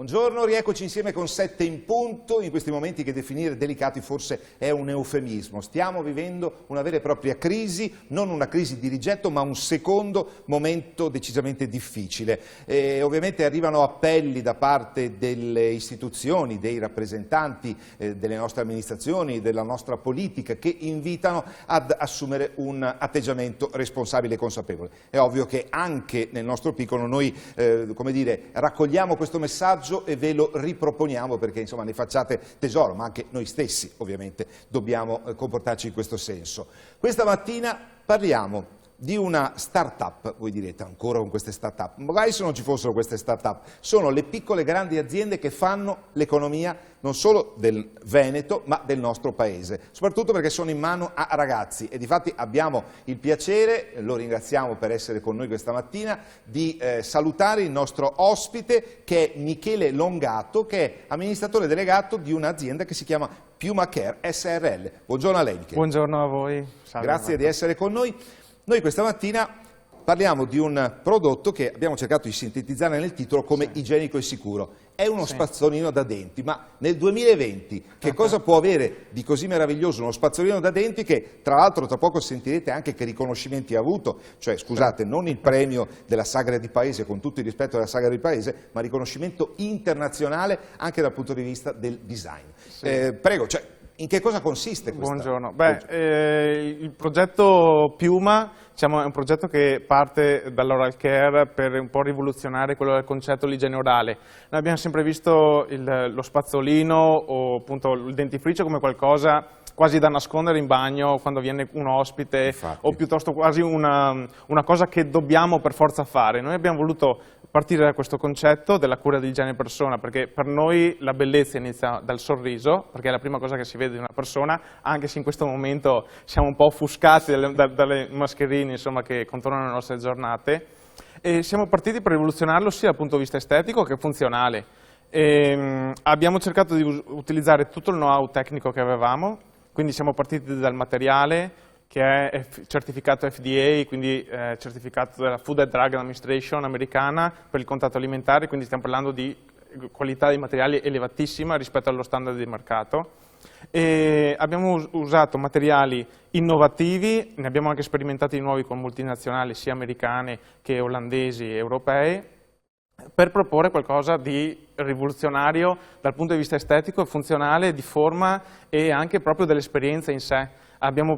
Buongiorno, rieccoci insieme con 7 in punto, in questi momenti che definire delicati forse è un eufemismo. Stiamo vivendo una vera e propria crisi, non una crisi di rigetto, ma un secondo momento decisamente difficile. Ovviamente arrivano appelli da parte delle istituzioni, dei rappresentanti delle nostre amministrazioni, della nostra politica, che invitano ad assumere un atteggiamento responsabile e consapevole. È ovvio che anche nel nostro piccolo noi, come dire, raccogliamo questo messaggio e ve lo riproponiamo perché insomma ne facciate tesoro, ma anche noi stessi ovviamente dobbiamo comportarci in questo senso. Questa mattina parliamo di una start-up, voi direte ancora con queste start-up, magari se non ci fossero queste start-up, sono le piccole grandi aziende che fanno l'economia non solo del Veneto ma del nostro paese, soprattutto perché sono in mano a ragazzi e difatti abbiamo il piacere, lo ringraziamo per essere con noi questa mattina, di salutare il nostro ospite che è Michele Longato, che è amministratore delegato di un'azienda che si chiama Piuma Care SRL. Buongiorno a lei Michele. Buongiorno a voi. Salve, grazie di essere con noi. Noi questa mattina parliamo di un prodotto che abbiamo cercato di sintetizzare nel titolo come igienico e sicuro. È uno spazzolino da denti, ma nel 2020 che cosa può avere di così meraviglioso uno spazzolino da denti che tra l'altro tra poco sentirete anche che riconoscimenti ha avuto, cioè scusate, non il premio della Sagra di Paese, con tutto il rispetto della Sagra di Paese, ma riconoscimento internazionale anche dal punto di vista del design. Prego, cioè, in che cosa consiste questo? Buongiorno. Il progetto Piuma diciamo, è un progetto che parte dall'oral care per un po' rivoluzionare quello del concetto dell'igiene orale. Noi abbiamo sempre visto lo spazzolino o appunto il dentifricio come qualcosa quasi da nascondere in bagno quando viene un ospite. Infatti. O piuttosto quasi una cosa che dobbiamo per forza fare. Noi abbiamo voluto partire da questo concetto della cura dell'igiene persona, perché per noi la bellezza inizia dal sorriso, perché è la prima cosa che si vede di una persona, anche se in questo momento siamo un po' offuscati dalle mascherine insomma, che contornano le nostre giornate. E siamo partiti per rivoluzionarlo sia dal punto di vista estetico che funzionale. Abbiamo cercato di utilizzare tutto il know-how tecnico che avevamo, quindi siamo partiti dal materiale che è certificato FDA, quindi certificato dalla Food and Drug Administration americana per il contatto alimentare, quindi stiamo parlando di qualità dei materiali elevatissima rispetto allo standard di mercato. E abbiamo usato materiali innovativi, ne abbiamo anche sperimentati nuovi con multinazionali sia americane che olandesi e europee, per proporre qualcosa di rivoluzionario dal punto di vista estetico e funzionale, di forma e anche proprio dell'esperienza in sé.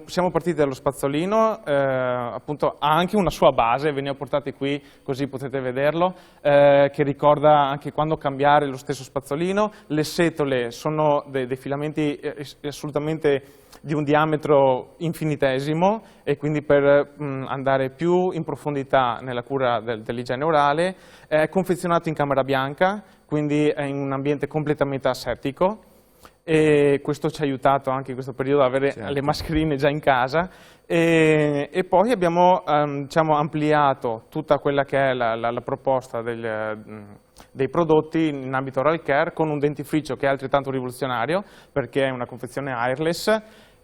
Siamo partiti dallo spazzolino, appunto ha anche una sua base, ve ne ho portati qui così potete vederlo, che ricorda anche quando cambiare lo stesso spazzolino. Le setole sono dei filamenti assolutamente di un diametro infinitesimo e quindi per andare più in profondità nella cura dell'igiene orale. È confezionato in camera bianca, quindi è in un ambiente completamente asettico. E questo ci ha aiutato anche in questo periodo ad avere le mascherine già in casa e poi abbiamo diciamo, ampliato tutta quella che è la proposta dei prodotti in ambito oral care con un dentifricio che è altrettanto rivoluzionario perché è una confezione airless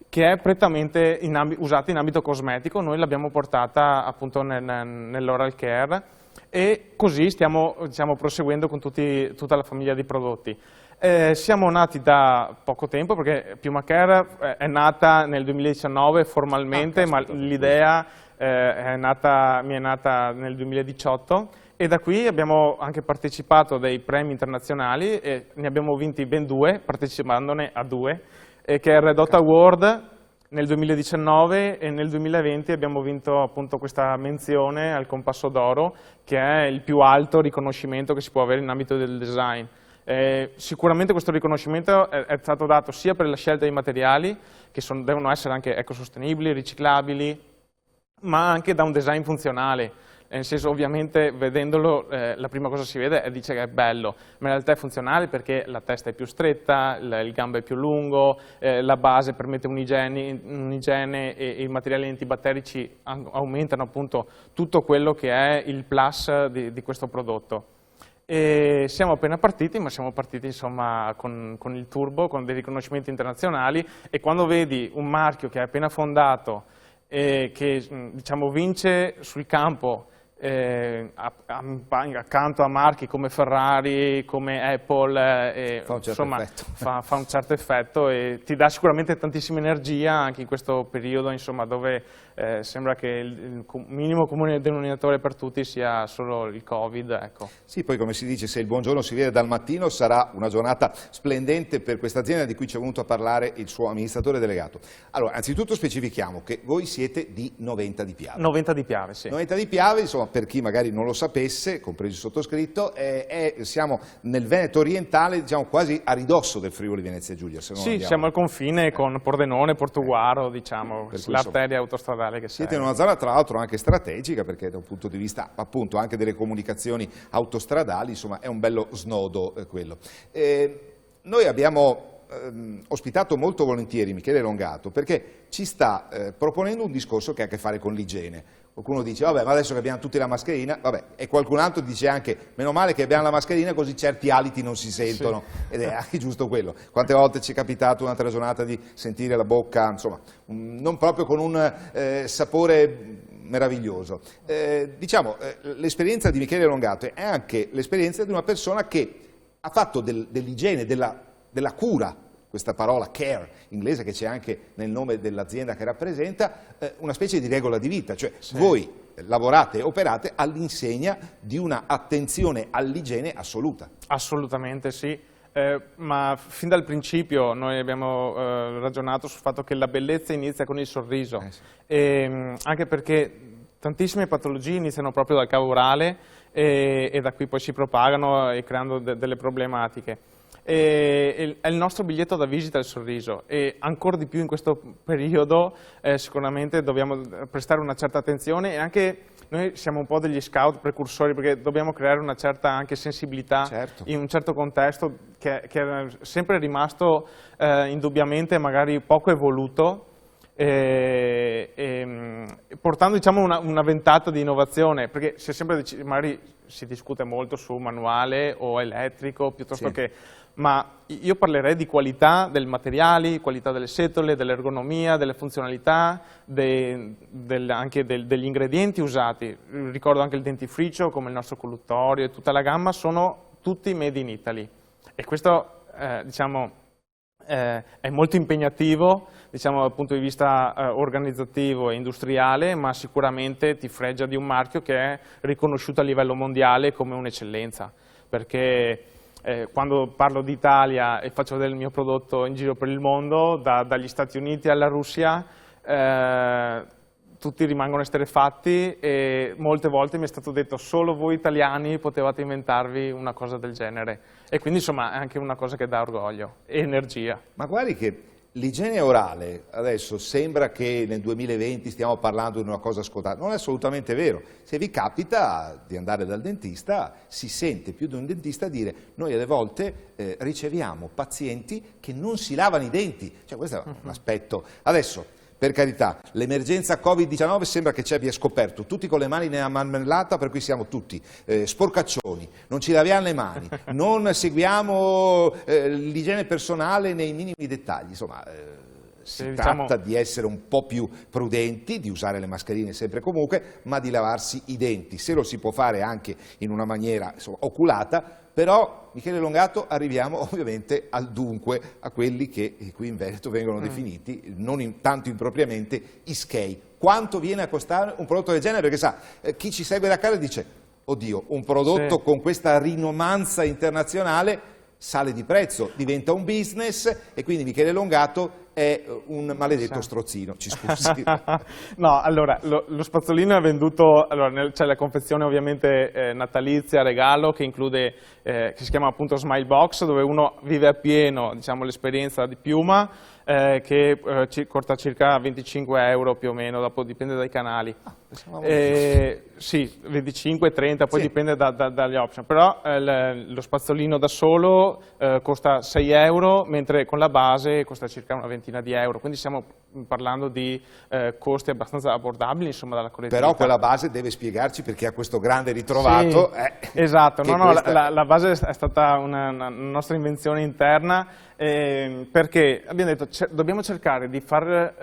che è prettamente usata in ambito cosmetico. Noi l'abbiamo portata appunto nell'oral care e così stiamo diciamo, proseguendo con tutta la famiglia di prodotti. Siamo nati da poco tempo perché Piuma Care è nata nel 2019 formalmente, ma l'idea mi è nata nel 2018 e da qui abbiamo anche partecipato a dei premi internazionali e ne abbiamo vinti ben 2, partecipandone a 2, che è il Red Dot Award nel 2019 e nel 2020 abbiamo vinto appunto questa menzione al Compasso d'Oro, che è il più alto riconoscimento che si può avere in ambito del design. Sicuramente questo riconoscimento è stato dato sia per la scelta dei materiali, che devono essere anche ecosostenibili, riciclabili, ma anche da un design funzionale. Nel senso, ovviamente, vedendolo, la prima cosa che si vede è dice che è bello, ma in realtà è funzionale perché la testa è più stretta, il gambo è più lungo, la base permette un'igiene e i materiali antibatterici aumentano appunto tutto quello che è il plus di questo prodotto. E siamo appena partiti, ma siamo partiti insomma con il turbo, con dei riconoscimenti internazionali e quando vedi un marchio che è appena fondato e che diciamo vince sul campo accanto a marchi come Ferrari, come Apple, Fa un certo insomma, effetto. fa un certo effetto e ti dà sicuramente tantissima energia anche in questo periodo, insomma, dove sembra che il minimo comune denominatore per tutti sia solo il Covid. Ecco. Sì, poi come si dice, se il buongiorno si vede dal mattino sarà una giornata splendente per questa azienda di cui ci è venuto a parlare il suo amministratore delegato. Allora, anzitutto specifichiamo che voi siete di Noventa di Piave. Noventa di Piave, sì. Noventa di Piave, insomma, per chi magari non lo sapesse, compreso il sottoscritto, siamo nel Veneto orientale, diciamo quasi a ridosso del Friuli Venezia Giulia. Se non Sì, andiamo. siamo al confine con Pordenone, Portoguaro, diciamo, Per cui, l'arteria autostradale che siete serve. in una zona tra l'altro anche strategica, perché da un punto di vista appunto anche delle comunicazioni autostradali, insomma è un bello snodo quello. Noi abbiamo ospitato molto volentieri Michele Longato perché ci sta proponendo un discorso che ha a che fare con l'igiene. Qualcuno dice, vabbè, ma adesso che abbiamo tutti la mascherina, vabbè, e qualcun altro dice anche, meno male che abbiamo la mascherina così certi aliti non si sentono, sì. Ed è anche giusto quello. Quante volte ci è capitato un'altra giornata di sentire la bocca, insomma, non proprio con un sapore meraviglioso. L'esperienza di Michele Longato è anche l'esperienza di una persona che ha fatto dell'igiene, della cura, questa parola care inglese che c'è anche nel nome dell'azienda che rappresenta, una specie di regola di vita, cioè sì. Voi lavorate e operate all'insegna di una attenzione all'igiene assoluta. Assolutamente sì, ma fin dal principio noi abbiamo ragionato sul fatto che la bellezza inizia con il sorriso, sì. Anche perché tantissime patologie iniziano proprio dal cavo orale e da qui poi si propagano e creando delle problematiche. È il nostro biglietto da visita il sorriso e ancora di più in questo periodo sicuramente dobbiamo prestare una certa attenzione e anche noi siamo un po' degli scout precursori perché dobbiamo creare una certa anche sensibilità, certo. In un certo contesto che è sempre rimasto indubbiamente magari poco evoluto. Portando diciamo una ventata di innovazione, perché magari si discute molto su manuale o elettrico piuttosto sì. che, ma io parlerei di qualità dei materiali, qualità delle setole, dell'ergonomia, delle funzionalità, anche degli ingredienti usati. Ricordo anche il dentifricio come il nostro colluttorio e tutta la gamma sono tutti made in Italy e questo diciamo è molto impegnativo diciamo, dal punto di vista organizzativo e industriale, ma sicuramente ti fregia di un marchio che è riconosciuto a livello mondiale come un'eccellenza, perché quando parlo d'Italia e faccio vedere il mio prodotto in giro per il mondo, dagli Stati Uniti alla Russia, tutti rimangono esterrefatti e molte volte mi è stato detto solo voi italiani potevate inventarvi una cosa del genere e quindi insomma è anche una cosa che dà orgoglio e energia. Ma guardi che l'igiene orale adesso sembra che nel 2020 stiamo parlando di una cosa scontata, non è assolutamente vero. Se vi capita di andare dal dentista si sente più di un dentista dire noi alle volte riceviamo pazienti che non si lavano i denti, cioè questo è un aspetto. Adesso per carità, l'emergenza Covid-19 sembra che ci abbia scoperto tutti con le mani nella marmellata, per cui siamo tutti sporcaccioni, non ci laviamo le mani, non seguiamo l'igiene personale nei minimi dettagli, insomma si tratta di essere un po' più prudenti, di usare le mascherine sempre e comunque, ma di lavarsi i denti, se lo si può fare anche in una maniera insomma, oculata. Però, Michele Longato, arriviamo ovviamente al dunque, a quelli che qui in Veneto vengono definiti, non tanto impropriamente, ischei. Quanto viene a costare un prodotto del genere? Perché sa, chi ci segue da casa dice, oddio, un prodotto con questa rinomanza internazionale sale di prezzo, diventa un business e quindi Michele Longato è un maledetto strozzino, ci scusi. No, allora, lo spazzolino è venduto, allora, c'è la confezione ovviamente natalizia, regalo, che include, che si chiama appunto Smile Box, dove uno vive appieno, diciamo, l'esperienza di piuma, che costa circa 25 euro più o meno, dopo dipende dai canali. Sì, 25, 30, poi dipende dagli option, però lo spazzolino da solo costa 6 euro, mentre con la base costa circa una ventina di euro, quindi stiamo parlando di costi abbastanza abbordabili, insomma, dalla collettività. Però quella base deve spiegarci perché ha questo grande ritrovato. Sì, esatto, la base è stata una nostra invenzione interna, perché abbiamo detto dobbiamo cercare di far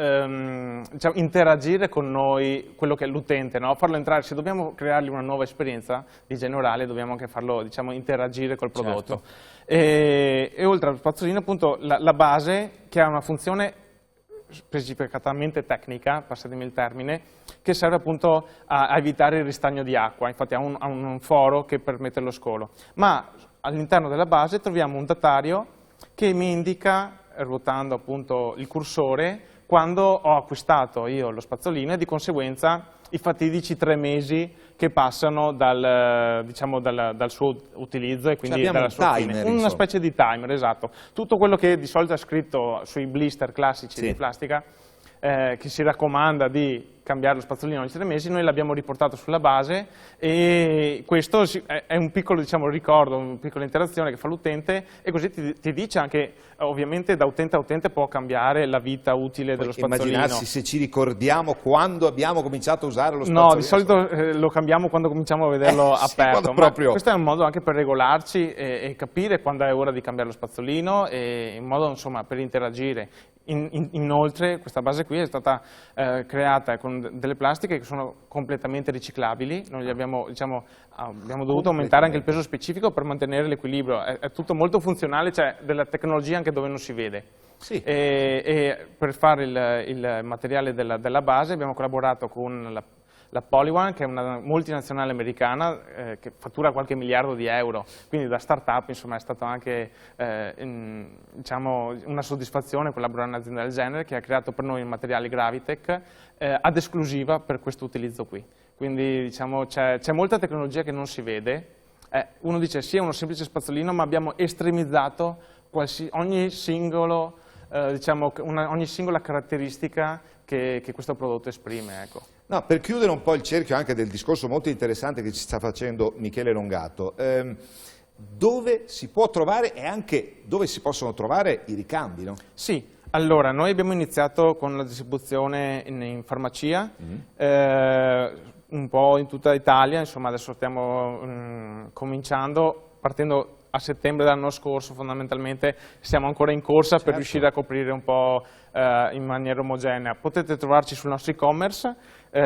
diciamo, interagire con noi quello che è l'utente, no? Farlo entrare, se dobbiamo creargli una nuova esperienza di igiene orale, dobbiamo anche farlo, diciamo, interagire col prodotto. Certo. E oltre allo spazzolino, appunto, la base, che ha una funzione specificatamente tecnica, passatemi il termine, che serve appunto a evitare il ristagno di acqua, infatti ha un foro che permette lo scolo. Ma all'interno della base troviamo un datario che mi indica, ruotando appunto il cursore, quando ho acquistato io lo spazzolino e di conseguenza i fatidici 3 mesi che passano dal suo utilizzo e quindi abbiamo dalla un sua timer, fine. Una specie di timer, esatto. Tutto quello che di solito è scritto sui blister classici di plastica, che si raccomanda di cambiare lo spazzolino ogni 3 mesi, noi l'abbiamo riportato sulla base e questo è un piccolo, diciamo, ricordo, una piccola interazione che fa l'utente e così ti dice anche, ovviamente da utente a utente può cambiare la vita utile dello spazzolino. Immaginarsi se ci ricordiamo quando abbiamo cominciato a usare lo spazzolino. No, di solito lo cambiamo quando cominciamo a vederlo aperto, ma questo è un modo anche per regolarci e capire quando è ora di cambiare lo spazzolino e in modo, insomma, per interagire. Inoltre questa base qui è stata creata con delle plastiche che sono completamente riciclabili, noi abbiamo dovuto aumentare anche il peso specifico per mantenere l'equilibrio, è tutto molto funzionale, c'è della tecnologia anche dove non si vede. Sì. E per fare il materiale della base abbiamo collaborato con la Polyone, che è una multinazionale americana che fattura qualche miliardo di euro, quindi da start-up, insomma, è stato anche diciamo, una soddisfazione collaborare in un'azienda del genere che ha creato per noi il materiale Gravitec ad esclusiva per questo utilizzo qui. Quindi, diciamo, c'è molta tecnologia che non si vede. Uno dice sì, è uno semplice spazzolino, ma abbiamo estremizzato ogni singola caratteristica che questo prodotto esprime. Ecco. No, per chiudere un po' il cerchio anche del discorso molto interessante che ci sta facendo Michele Longato, dove si può trovare e anche dove si possono trovare i ricambi, no? Sì, allora noi abbiamo iniziato con la distribuzione in farmacia, un po' in tutta Italia, insomma adesso stiamo cominciando, partendo a settembre dell'anno scorso fondamentalmente siamo ancora in corsa per riuscire a coprire un po' in maniera omogenea. Potete trovarci sul nostro e-commerce,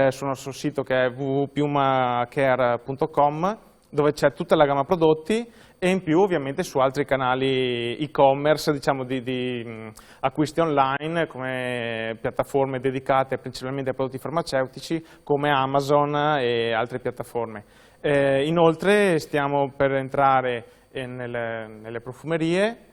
sul nostro sito che è www.piumacare.com, dove c'è tutta la gamma prodotti e in più ovviamente su altri canali e-commerce, diciamo di acquisti online, come piattaforme dedicate principalmente ai prodotti farmaceutici come Amazon e altre piattaforme. Inoltre stiamo per entrare nelle profumerie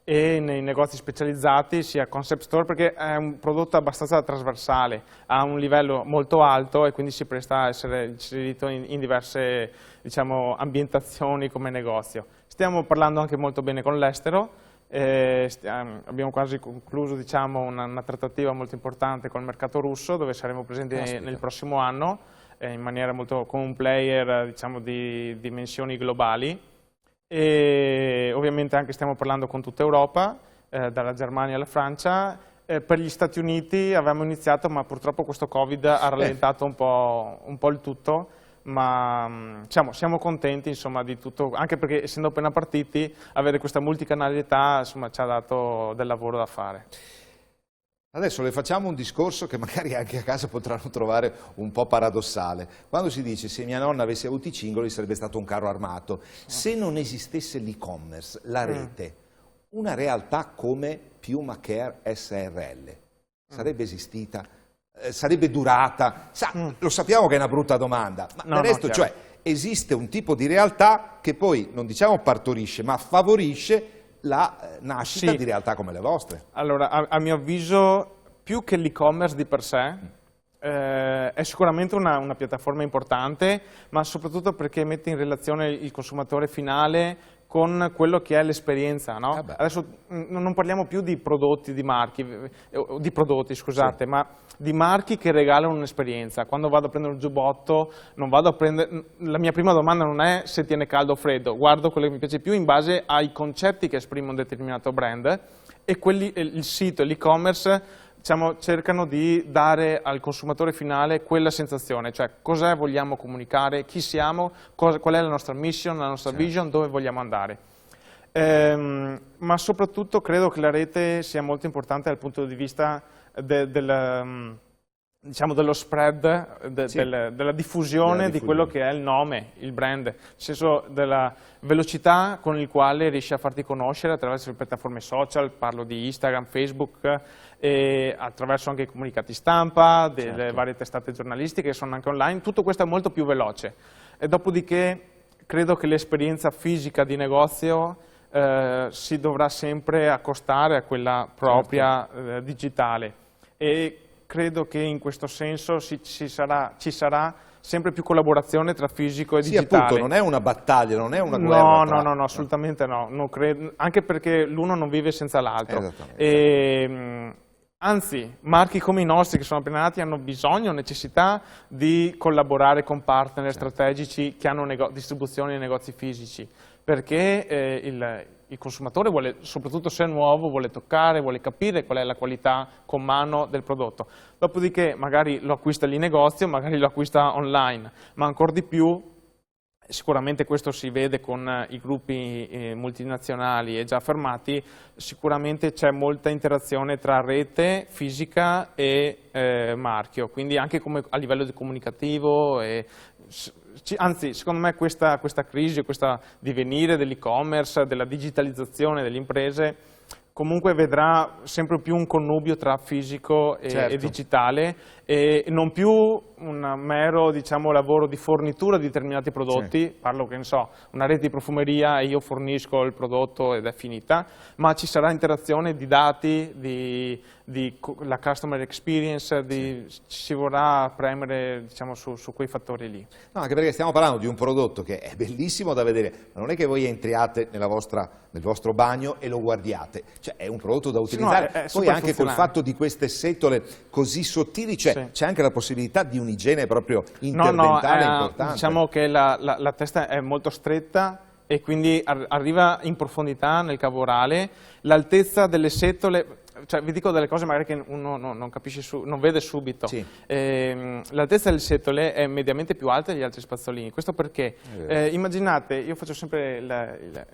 e nei negozi specializzati, sia concept store, perché è un prodotto abbastanza trasversale, ha un livello molto alto e quindi si presta a essere inserito in diverse, diciamo, ambientazioni come negozio. Stiamo parlando anche molto bene con l'estero, abbiamo quasi concluso, diciamo, una trattativa molto importante con il mercato russo, dove saremo presenti nel prossimo anno in maniera molto, con un player, diciamo, di dimensioni globali. E ovviamente anche stiamo parlando con tutta Europa, dalla Germania alla Francia. Per gli Stati Uniti avevamo iniziato, ma purtroppo questo Covid ha rallentato un po' il tutto, ma siamo contenti, insomma, di tutto, anche perché essendo appena partiti avere questa multicanalità, insomma, ci ha dato del lavoro da fare. Adesso le facciamo un discorso che magari anche a casa potranno trovare un po' paradossale. Quando si dice se mia nonna avesse avuto i cingoli sarebbe stato un carro armato. Se non esistesse l'e-commerce, la rete, una realtà come Piuma Care SRL sarebbe esistita? Sarebbe durata? Lo sappiamo che è una brutta domanda, ma del resto, cioè, esiste un tipo di realtà che poi, non diciamo partorisce, ma favorisce la nascita di realtà come le vostre. Allora, a mio avviso, più che l'e-commerce di per sé, è sicuramente una piattaforma importante, ma soprattutto perché mette in relazione il consumatore finale con quello che è l'esperienza, no? Adesso non parliamo più di prodotti, di marchi, di prodotti, scusate, ma di marchi che regalano un'esperienza. Quando vado a prendere un giubbotto, non vado a prendere, la mia prima domanda non è se tiene caldo o freddo, guardo quello che mi piace più in base ai concetti che esprime un determinato brand e il sito e l'e-commerce, diciamo, cercano di dare al consumatore finale quella sensazione, cioè cosa vogliamo comunicare, chi siamo, qual è la nostra mission, la nostra vision, dove vogliamo andare. Ma soprattutto credo che la rete sia molto importante dal punto di vista del diciamo, dello spread, Sì, della diffusione di quello che è il nome, il brand, nel senso della velocità con il quale riesci a farti conoscere attraverso le piattaforme social, parlo di Instagram, Facebook, e attraverso anche i comunicati stampa, delle varie testate giornalistiche che sono anche online, tutto questo è molto più veloce. E dopodiché credo che l'esperienza fisica di negozio si dovrà sempre accostare a quella propria digitale, e credo che in questo senso ci sarà sempre più collaborazione tra fisico e sì, digitale. appunto, non è una battaglia, non è una guerra. No, assolutamente no. Non credo, anche perché l'uno non vive senza l'altro. Anzi, marchi come i nostri che sono appena nati hanno bisogno, necessità di collaborare con partner strategici che hanno distribuzione in negozi fisici, perché il consumatore vuole, soprattutto se è nuovo, vuole toccare, vuole capire qual è la qualità con mano del prodotto. Dopodiché magari lo acquista lì in negozio, magari lo acquista online, ma ancora di più, sicuramente questo si vede con i gruppi multinazionali e già affermati, sicuramente c'è molta interazione tra rete fisica e marchio, quindi anche a livello comunicativo. Anzi, secondo me questa crisi, questo divenire dell'e-commerce, della digitalizzazione delle imprese, comunque vedrà sempre più un connubio tra fisico e digitale, e non più un mero, diciamo, lavoro di fornitura di determinati prodotti, parlo, che ne so, una rete di profumeria e io fornisco il prodotto ed è finita, ma ci sarà interazione di dati, la customer experience, ci si vorrà premere, diciamo, su quei fattori lì. No, anche perché stiamo parlando di un prodotto che è bellissimo da vedere, ma non è che voi entriate nel vostro bagno e lo guardiate, cioè è un prodotto da utilizzare. È poi anche col fatto di queste setole così sottili c'è anche la possibilità di un'igiene proprio interdentale importante. Diciamo che la testa è molto stretta e quindi arriva in profondità nel cavo orale, l'altezza delle setole. Cioè, vi dico delle cose magari che uno non capisce, non vede subito. L'altezza delle setole è mediamente più alta degli altri spazzolini. Questo perché, immaginate, io faccio sempre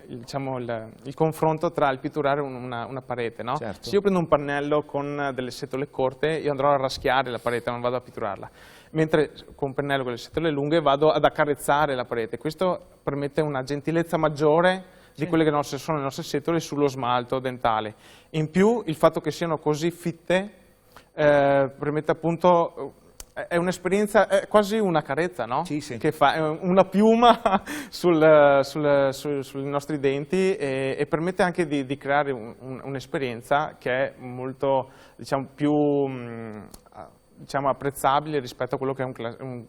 il confronto tra il pitturare una parete, no? Se io prendo un pannello con delle setole corte, io andrò a raschiare la parete, non vado a pitturarla. Mentre con un pennello con le setole lunghe vado ad accarezzare la parete. Questo permette una gentilezza maggiore di quelle che sono le nostre setole sullo smalto dentale. In più, il fatto che siano così fitte permette appunto, è un'esperienza, è quasi una carezza, no? Che fa una piuma sui nostri denti, e permette anche di creare un'esperienza che è molto, diciamo, più apprezzabile rispetto a quello che è uno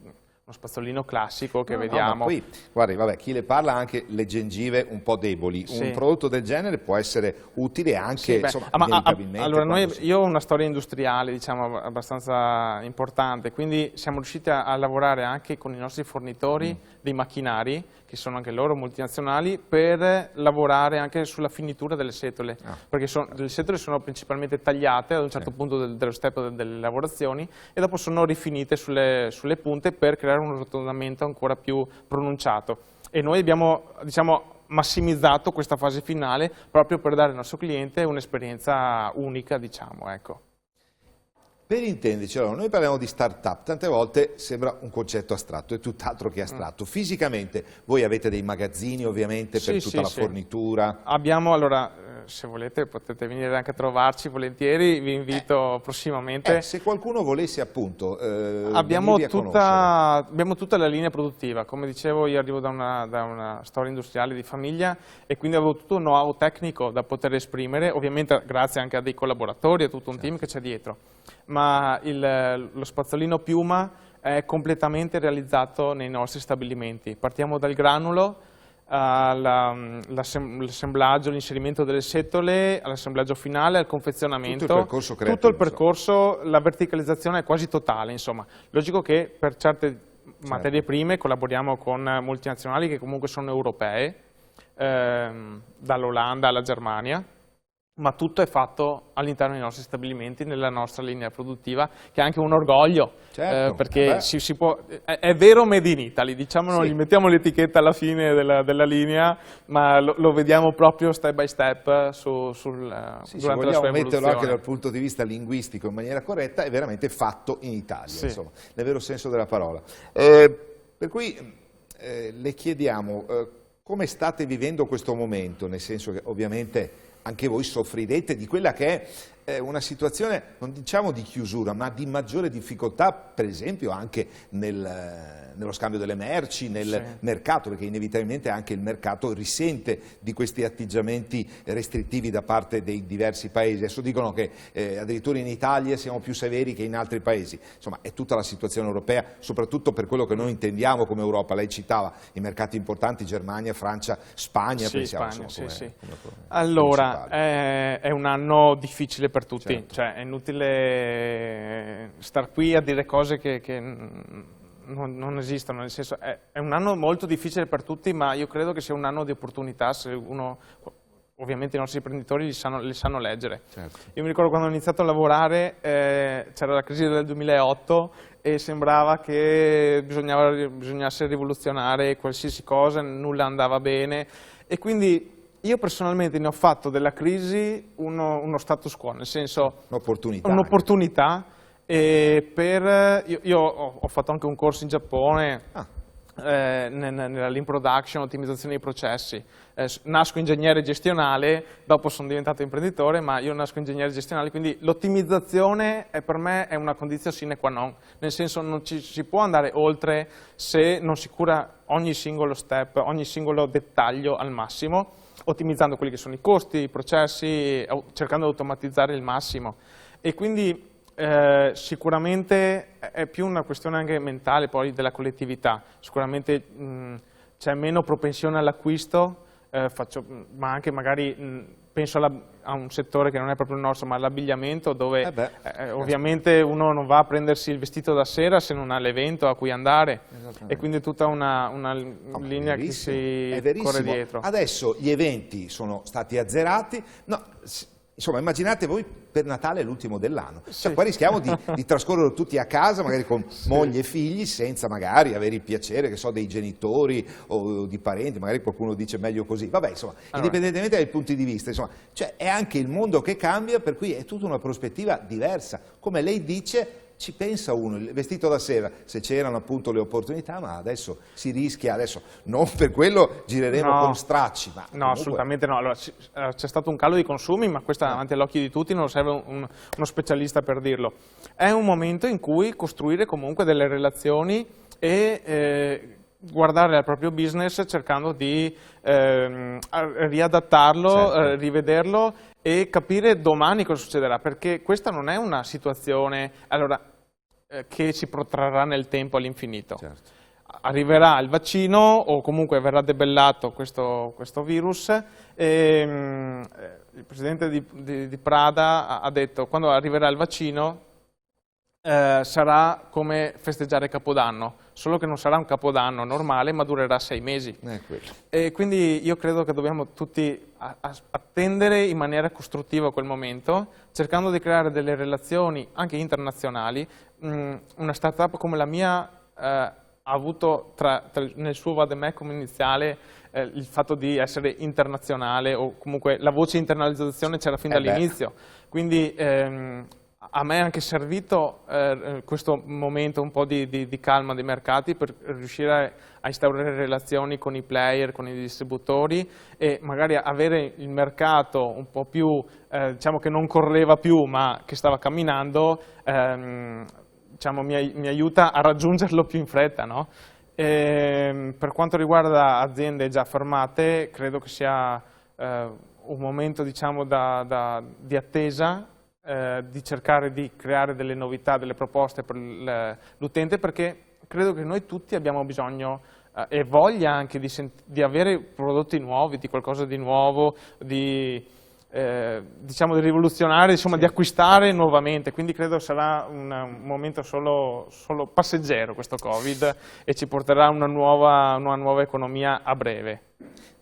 spazzolino classico che vediamo. Ma qui, guardi, vabbè, chi le parla ha anche le gengive un po' deboli. Un prodotto del genere può essere utile anche, insomma, inevitabilmente. Allora, io ho una storia industriale, diciamo, abbastanza importante, quindi siamo riusciti a lavorare anche con i nostri fornitori dei macchinari, che sono anche loro multinazionali, per lavorare anche sulla finitura delle setole, perché le setole sono principalmente tagliate ad un certo punto dello step delle lavorazioni, e dopo sono rifinite sulle punte per creare un rotondamento ancora più pronunciato. E noi abbiamo, diciamo, massimizzato questa fase finale proprio per dare al nostro cliente un'esperienza unica, diciamo, ecco. Per intenderci, allora, noi parliamo di start-up, tante volte sembra un concetto astratto, è tutt'altro che astratto. Fisicamente voi avete dei magazzini, ovviamente, per tutta la fornitura? Abbiamo, allora, se volete potete venire anche a trovarci volentieri, vi invito prossimamente. Se qualcuno volesse, appunto, abbiamo tutta la linea produttiva. Come dicevo, io arrivo da una storia industriale di famiglia, e quindi avevo tutto un know-how tecnico da poter esprimere, ovviamente grazie anche a dei collaboratori, a tutto un team che c'è dietro. Ma lo spazzolino piuma è completamente realizzato nei nostri stabilimenti. Partiamo dal granulo, l'assemblaggio, l'inserimento delle setole, all'assemblaggio finale, al confezionamento. Tutto il percorso creativo. Tutto il percorso, la verticalizzazina è quasi totale, insomma. Logico che per certe materie prime collaboriamo con multinazionali che comunque sono europee, dall'Olanda alla Germania, ma tutto è fatto all'interno dei nostri stabilimenti, nella nostra linea produttiva, che è anche un orgoglio, Certo, perché si può, è vero made in Italy, diciamo, non Sì. gli mettiamo l'etichetta alla fine della linea, ma lo vediamo proprio step by step Sì, se durante la sua vogliamo metterlo anche evoluzione. dal punto di vista linguistico in maniera corretta, è veramente fatto in Italia, Sì. insomma, nel vero senso della parola. Per cui le chiediamo come state vivendo questo momento, nel senso che ovviamente anche voi soffrirete di quella che è una situazione, non diciamo di chiusura, ma di maggiore difficoltà, per esempio anche nello scambio delle merci, nel mercato, perché inevitabilmente anche il mercato risente di questi atteggiamenti restrittivi da parte dei diversi paesi. Adesso dicono che addirittura in Italia siamo più severi che in altri paesi. Insomma, è tutta la situazione europea, soprattutto per quello che noi intendiamo come Europa. Lei citava i mercati importanti, Germania, Francia, Spagna, Sì, pensiamo, Spagna, insomma, sì, come- sì. come Allora, principali. è un anno difficile per tutti, Certo. cioè è inutile star qui a dire cose che non esistono, nel senso è un anno molto difficile per tutti, ma io credo che sia un anno di opportunità se uno, ovviamente i nostri imprenditori li sanno leggere. Certo. Io mi ricordo quando ho iniziato a lavorare, c'era la crisi del 2008 e sembrava che bisognasse rivoluzionare qualsiasi cosa, nulla andava bene e quindi io personalmente ne ho fatto della crisi uno status quo, nel senso Un'opportunità. un'opportunità. Io ho fatto anche un corso in Giappone nella Lean Production, ottimizzazione dei processi. Nasco ingegnere gestionale, dopo sono diventato imprenditore, ma io nasco ingegnere gestionale, quindi l'ottimizzazione per me è una condizione sine qua non, nel senso non ci si può andare oltre se non si cura ogni singolo step, ogni singolo dettaglio al massimo, ottimizzando quelli che sono i costi, i processi, cercando di automatizzare il massimo. E quindi sicuramente è più una questione anche mentale poi della collettività, sicuramente c'è meno propensione all'acquisto, ma anche magari penso a un settore che non è proprio il nostro, ma l'abbigliamento, dove ovviamente uno non va a prendersi il vestito da sera se non ha l'evento a cui andare, e quindi è tutta una linea che si corre dietro. Adesso gli eventi sono stati azzerati, no, insomma immaginate voi per Natale l'ultimo dell'anno, cioè, poi rischiamo di trascorrere tutti a casa, magari con moglie e figli, senza magari avere il piacere, che so, dei genitori o di parenti, magari qualcuno dice meglio così, vabbè, insomma, indipendentemente dai punti di vista, insomma, cioè, è anche il mondo che cambia, per cui è tutta una prospettiva diversa, come lei dice. Ci pensa uno, il vestito da sera, se c'erano appunto le opportunità, ma adesso si rischia, adesso non per quello gireremo con stracci. Ma no, comunque... assolutamente no. Allora, c'è stato un calo di consumi, ma questo è davanti agli occhi di tutti, non serve uno specialista per dirlo. È un momento in cui costruire comunque delle relazioni e guardare al proprio business cercando di riadattarlo, rivederlo e capire domani cosa succederà, perché questa non è una situazione che si protrarrà nel tempo all'infinito. Certo. Arriverà il vaccino o comunque verrà debellato questo virus e il presidente di Prada ha detto quando arriverà il vaccino sarà come festeggiare Capodanno, solo che non sarà un Capodanno normale ma durerà 6 mesi. E quindi io credo che dobbiamo tutti attendere in maniera costruttiva quel momento, cercando di creare delle relazioni anche internazionali. Una startup come la mia ha avuto nel suo vademecum iniziale il fatto di essere internazionale, o comunque la voce internazionalizzazione c'era fin dall'inizio, quindi a me è anche servito questo momento un po' di calma dei mercati per riuscire a instaurare relazioni con i player, con i distributori e magari avere il mercato un po' più, diciamo che non correva più ma che stava camminando, diciamo, mi aiuta a raggiungerlo più in fretta, no? Per quanto riguarda aziende già fermate, credo che sia un momento, diciamo, di attesa, di cercare di creare delle novità, delle proposte per l'utente, perché credo che noi tutti abbiamo bisogno e voglia anche di avere prodotti nuovi, di qualcosa di nuovo, diciamo di rivoluzionare, insomma di acquistare nuovamente, quindi credo sarà un momento solo passeggero questo Covid e ci porterà una nuova economia a breve.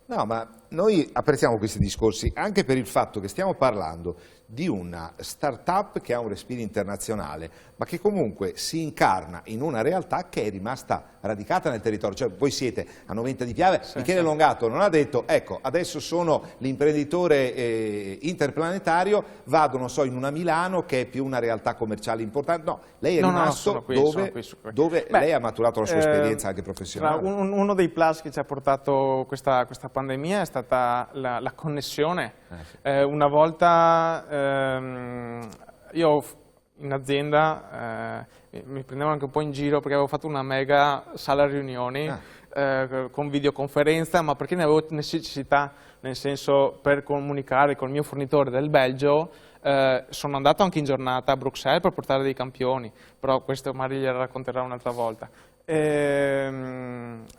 No, ma noi apprezziamo questi discorsi anche per il fatto che stiamo parlando di una start-up che ha un respiro internazionale, ma che comunque si incarna in una realtà che è rimasta radicata nel territorio. Cioè, voi siete a Noventa di Piave, sì, Michele Longato non ha detto, ecco, adesso sono l'imprenditore interplanetario, vado, non so, in una Milano che è più una realtà commerciale importante. No, lei è rimasto dove lei ha maturato la sua esperienza anche professionale. Uno dei plus che ci ha portato questa pandemia è stata la connessione. Una volta io in azienda mi prendevo anche un po' in giro perché avevo fatto una mega sala riunioni con videoconferenza, ma perché ne avevo necessità, nel senso, per comunicare col mio fornitore del Belgio. Sono andato anche in giornata a Bruxelles per portare dei campioni, però questo magari glielo racconterò un'altra volta.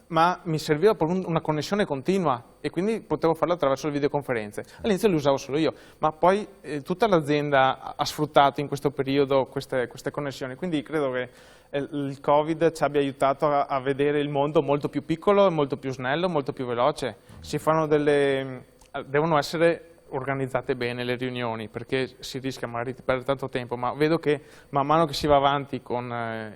Ma mi serviva proprio una connessione continua e quindi potevo farlo attraverso le videoconferenze. All'inizio le usavo solo io, ma poi tutta l'azienda ha sfruttato in questo periodo queste connessioni, quindi credo che il Covid ci abbia aiutato a vedere il mondo molto più piccolo, molto più snello, molto più veloce. Devono essere organizzate bene le riunioni, perché si rischia magari di perdere tanto tempo, ma vedo che man mano che si va avanti con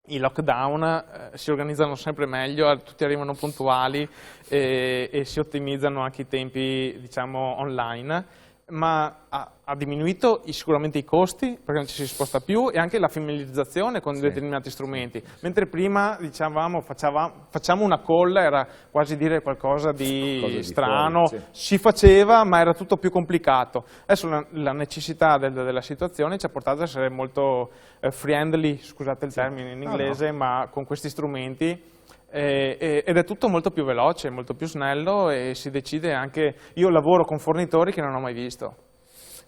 i lockdown si organizzano sempre meglio, tutti arrivano puntuali e si ottimizzano anche i tempi, diciamo, online, ma ha diminuito sicuramente i costi perché non ci si sposta più e anche la familiarizzazione con determinati strumenti, mentre prima dicevamo facciamo una call, era quasi dire qualcosa di strano, si faceva ma era tutto più complicato. Adesso la necessità della situazione ci ha portato ad essere molto friendly, scusate il termine in inglese, ma con questi strumenti. Ed è tutto molto più veloce, molto più snello e si decide anche. Io lavoro con fornitori che non ho mai visto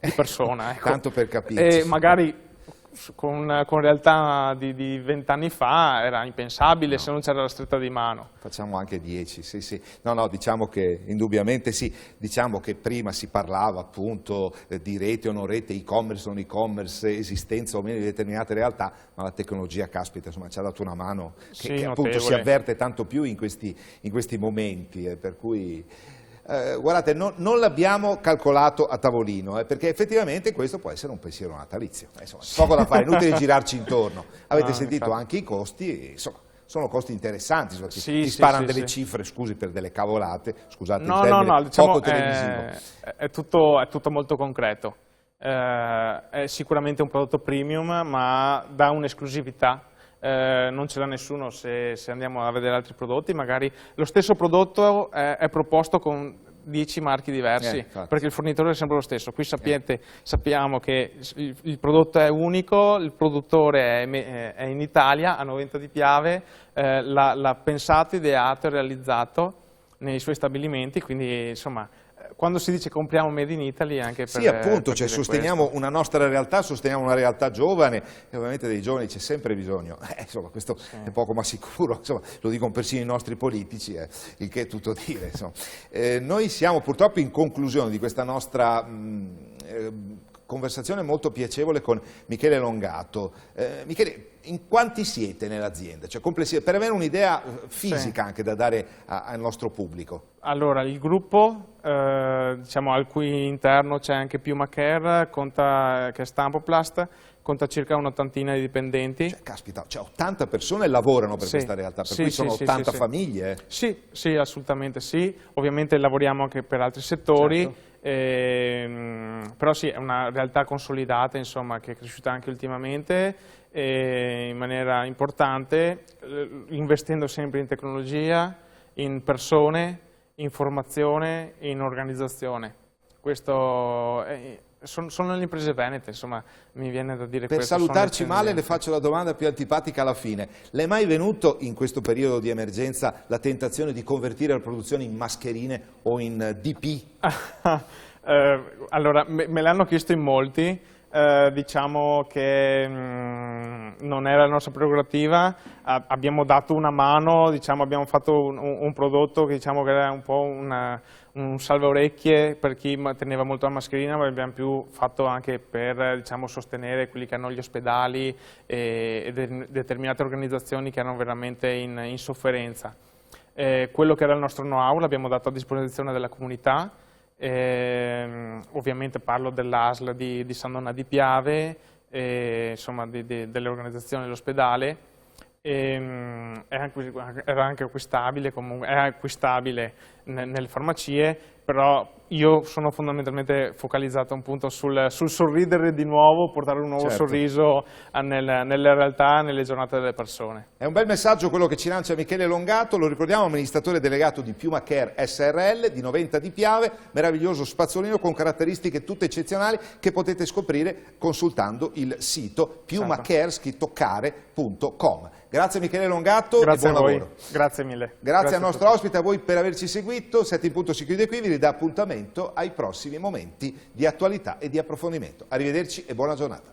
di persona, ecco. Tanto per capirci. E magari con realtà di 20 anni fa era impensabile, se non c'era la stretta di mano. Facciamo anche 10, sì. No, diciamo che indubbiamente sì, diciamo che prima si parlava appunto di rete o non rete, e-commerce o non e-commerce, esistenza o meno di determinate realtà, ma la tecnologia, caspita, insomma, ci ha dato una mano che appunto si avverte tanto più in questi momenti, per cui. Guardate, non l'abbiamo calcolato a tavolino, perché effettivamente questo può essere un pensiero natalizio. Insomma, poco da fare, inutile girarci intorno. Avete sentito anche i costi, insomma, sono costi interessanti, ti sparano delle cifre, scusi per delle cavolate, scusate il termine, diciamo, poco televisivo. È tutto molto concreto. È sicuramente un prodotto premium, ma dà un'esclusività. Non ce l'ha nessuno se andiamo a vedere altri prodotti, magari lo stesso prodotto è proposto con 10 marchi diversi, perché il fornitore è sempre lo stesso. Qui sappiamo che il prodotto è unico, il produttore è in Italia, a Noventa di Piave, l'ha pensato, ideato e realizzato nei suoi stabilimenti, quindi insomma quando si dice compriamo Made in Italy anche per... Sì, appunto, cioè, sosteniamo una nostra realtà, sosteniamo una realtà giovane e ovviamente dei giovani c'è sempre bisogno, insomma questo è poco ma sicuro, insomma, lo dicono persino i nostri politici, il che è tutto dire. Noi siamo purtroppo in conclusione di questa nostra conversazione molto piacevole con Michele Longato. Michele, in quanti siete nell'azienda? Cioè, per avere un'idea fisica anche da dare al nostro pubblico. Allora, il gruppo, diciamo, al cui interno c'è anche Puma Care, che è Stampoplast, conta circa un'ottantina di dipendenti. Cioè, caspita, 80 persone lavorano per questa realtà, per cui sono 80 famiglie? Sì, assolutamente sì. Ovviamente lavoriamo anche per altri settori. Però sì, è una realtà consolidata, insomma, che è cresciuta anche ultimamente in maniera importante, investendo sempre in tecnologia, in persone, in formazione, in organizzazione. Questo sono le imprese venete, insomma, mi viene da dire questo. Per salutarci male le faccio la domanda più antipatica alla fine. Le è mai venuto in questo periodo di emergenza la tentazione di convertire la produzione in mascherine o in DP? Allora, me l'hanno chiesto in molti, diciamo che non era la nostra prerogativa, abbiamo dato una mano, diciamo, abbiamo fatto un prodotto che, diciamo, che era un po' un salvaorecchie per chi teneva molto la mascherina, ma abbiamo più fatto anche per, diciamo, sostenere quelli che hanno gli ospedali e determinate organizzazioni che erano veramente in sofferenza. quello che era il nostro know-how l'abbiamo dato a disposizione della comunità. Ovviamente parlo dell'ASL di San Donà di Piave, insomma delle organizzazioni dell'ospedale. Era anche acquistabile, comunque, è acquistabile nelle farmacie, però io sono fondamentalmente focalizzato appunto sul sorridere di nuovo, portare un nuovo sorriso nelle realtà, nelle giornate delle persone. È un bel messaggio quello che ci lancia Michele Longato, lo ricordiamo, amministratore delegato di Piuma Care SRL di Noventa di Piave, meraviglioso spazzolino con caratteristiche tutte eccezionali che potete scoprire consultando il sito piumacare.com. Grazie Michele Longato e buon lavoro. Grazie mille. Grazie al nostro ospite, a voi per averci seguito. 7 in punto si chiude qui, vi ridà appuntamento ai prossimi momenti di attualità e di approfondimento. Arrivederci e buona giornata.